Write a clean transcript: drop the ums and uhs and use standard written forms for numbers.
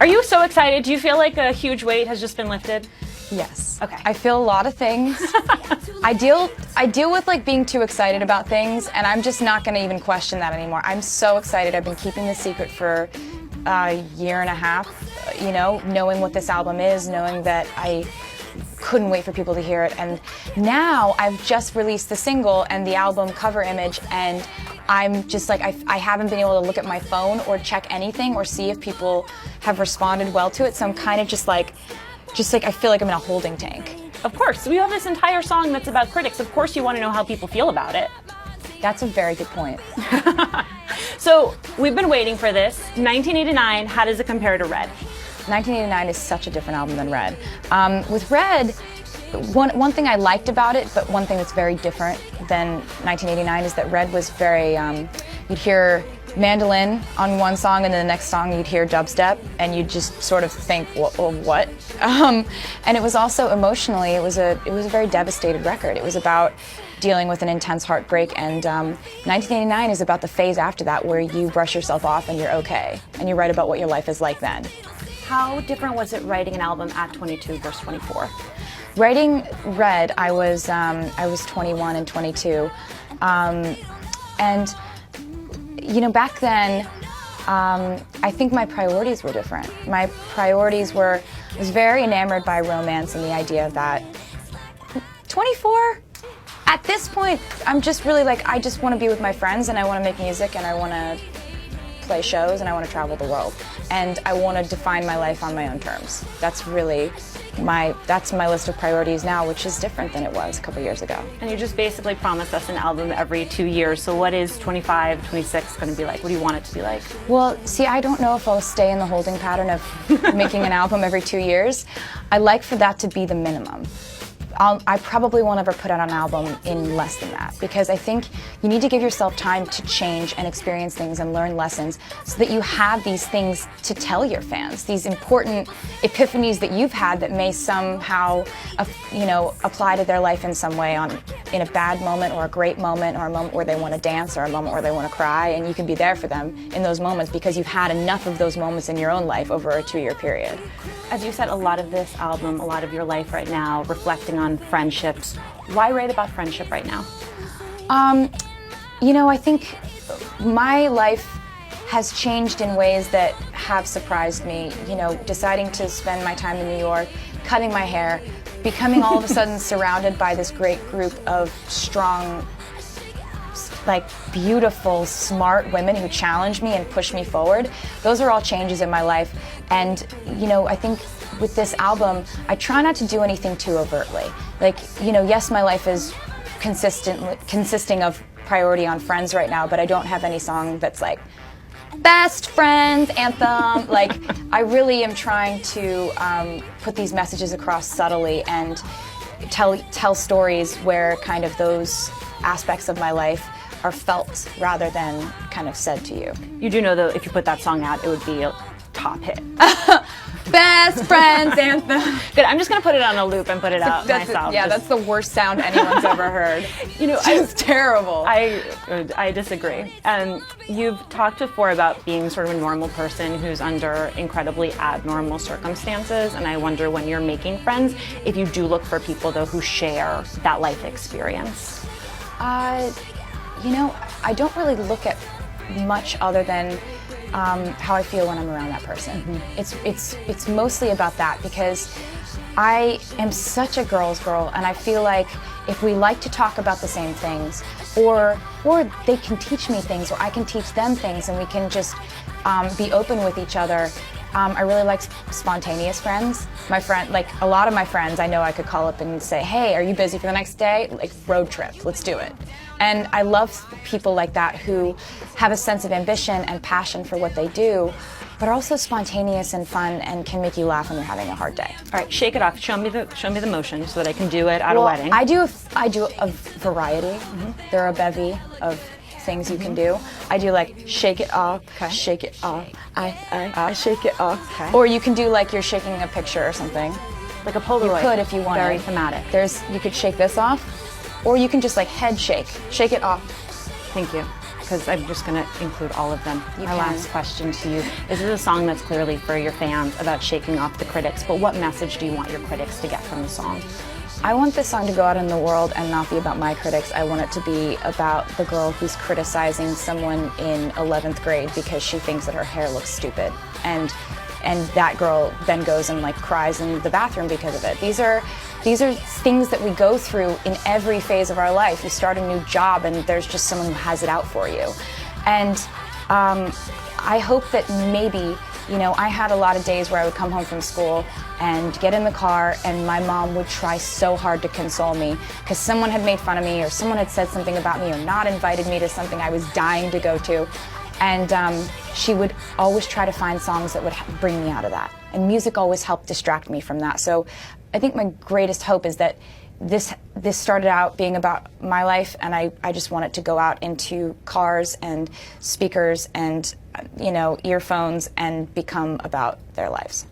Are you so excited? Do you feel like a huge weight has just been lifted? Yes. Okay. I feel a lot of things. I deal with like being too excited about things, and I'm just not going to even question that anymore. I'm so excited. I've been keeping this secret for a year and a half, you know, knowing what this album is, knowing that I couldn't wait for people to hear it. And now I've just released the single and the album cover image, and I'm just like, I haven't been able to look at my phone or check anything or see if people have responded well to it. So I'm kind of just like I feel like I'm in a holding tank. Of course. We have this entire song that's about critics. Of course you want to know how people feel about it. That's a very good point. So we've been waiting for this. 1989, how does it compare to Red? 1989 is such a different album than Red. With Red, one thing I liked about it, but one thing that's very different than 1989 is that Red was very, you'd hear mandolin on one song, and then the next song you'd hear dubstep, and you'd just sort of think, what? And it was also emotionally, it was a very devastated record. It was about dealing with an intense heartbreak, and 1989 is about the phase after that where you brush yourself off and you're okay, and you write about what your life is like then. How different was it writing an album at 22 versus 24? Writing Red, I was 21 and 22, and you know, back then, I think my priorities were different. My priorities were, I was very enamored by romance and the idea that 24, at this point, I'm just really like, I just want to be with my friends, and I want to make music, and I want to play shows, and I want to travel the world, and I want to define my life on my own terms. That's really that's my list of priorities now, which is different than it was a couple years ago. And you just basically promised us an album every 2 years. So what is 25, 26 going to be like? What do you want it to be like? Well, see, I don't know if I'll stay in the holding pattern of making an album every 2 years. I like for that to be the minimum. I probably won't ever put out an album in less than that, because I think you need to give yourself time to change and experience things and learn lessons so that you have these things to tell your fans, these important epiphanies that you've had that may somehow, you know, apply to their life in some way, in a bad moment or a great moment or a moment where they want to dance or a moment where they want to cry, and you can be there for them in those moments because you've had enough of those moments in your own life over a 2-year period. As you said, a lot of this album, a lot of your life right now, reflecting on friendships. Why write about friendship right now? You know, I think my life has changed in ways that have surprised me. You know, deciding to spend my time in New York, cutting my hair, becoming all of a sudden surrounded by this great group of strong, like beautiful, smart women who challenge me and push me forward. Those are all changes in my life. And, you know, I think with this album, I try not to do anything too overtly. Like, you know, yes, my life is consisting of priority on friends right now, but I don't have any song that's like, best friends anthem. Like, I really am trying to put these messages across subtly and tell stories where kind of those aspects of my life are felt rather than kind of said to you. You do know, though, if you put that song out, it would be a top hit. Best friends anthem. Good. I'm just going to put it on a loop and put it out myself. Yeah, that's the worst sound anyone's ever heard. You know, it's terrible. I disagree. You've talked before about being sort of a normal person who's under incredibly abnormal circumstances, and I wonder, when you're making friends, if you do look for people, though, who share that life experience. You know, I don't really look at much other than how I feel when I'm around that person. Mm-hmm. It's mostly about that, because I am such a girl's girl, and I feel like if we like to talk about the same things, or they can teach me things, or I can teach them things, and we can just be open with each other. I really like spontaneous friends. My friend, like a lot of my friends, I know I could call up and say, hey, are you busy for the next day? Like, road trip, let's do it. And I love people like that who have a sense of ambition and passion for what they do, but are also spontaneous and fun and can make you laugh when you're having a hard day. All right, shake it off. Show me the motion so that I can do it at a wedding. I do a variety. Mm-hmm. There are a bevy of things you can do. I do like shake it off, shake it off, I shake it off. Okay. Or you can do like you're shaking a picture or something. Like a Polaroid. You could if you wanted. Very thematic. You could shake this off, or you can just like head shake it off. Thank you. because I'm just going to include all of them. You My can. last question to you. This is a song that's clearly for your fans about shaking off the critics, but what message do you want your critics to get from the song? I want this song to go out in the world and not be about my critics. I want it to be about the girl who's criticizing someone in 11th grade because she thinks that her hair looks stupid. And that girl then goes and like cries in the bathroom because of it. These are things that we go through in every phase of our life. You start a new job and there's just someone who has it out for you. And I hope that maybe, you know, I had a lot of days where I would come home from school and get in the car and my mom would try so hard to console me because someone had made fun of me or someone had said something about me or not invited me to something I was dying to go to. And she would always try to find songs that would bring me out of that. And music always helped distract me from that. So I think my greatest hope is that this started out being about my life, and I just want it to go out into cars and speakers and, you know, earphones and become about their lives.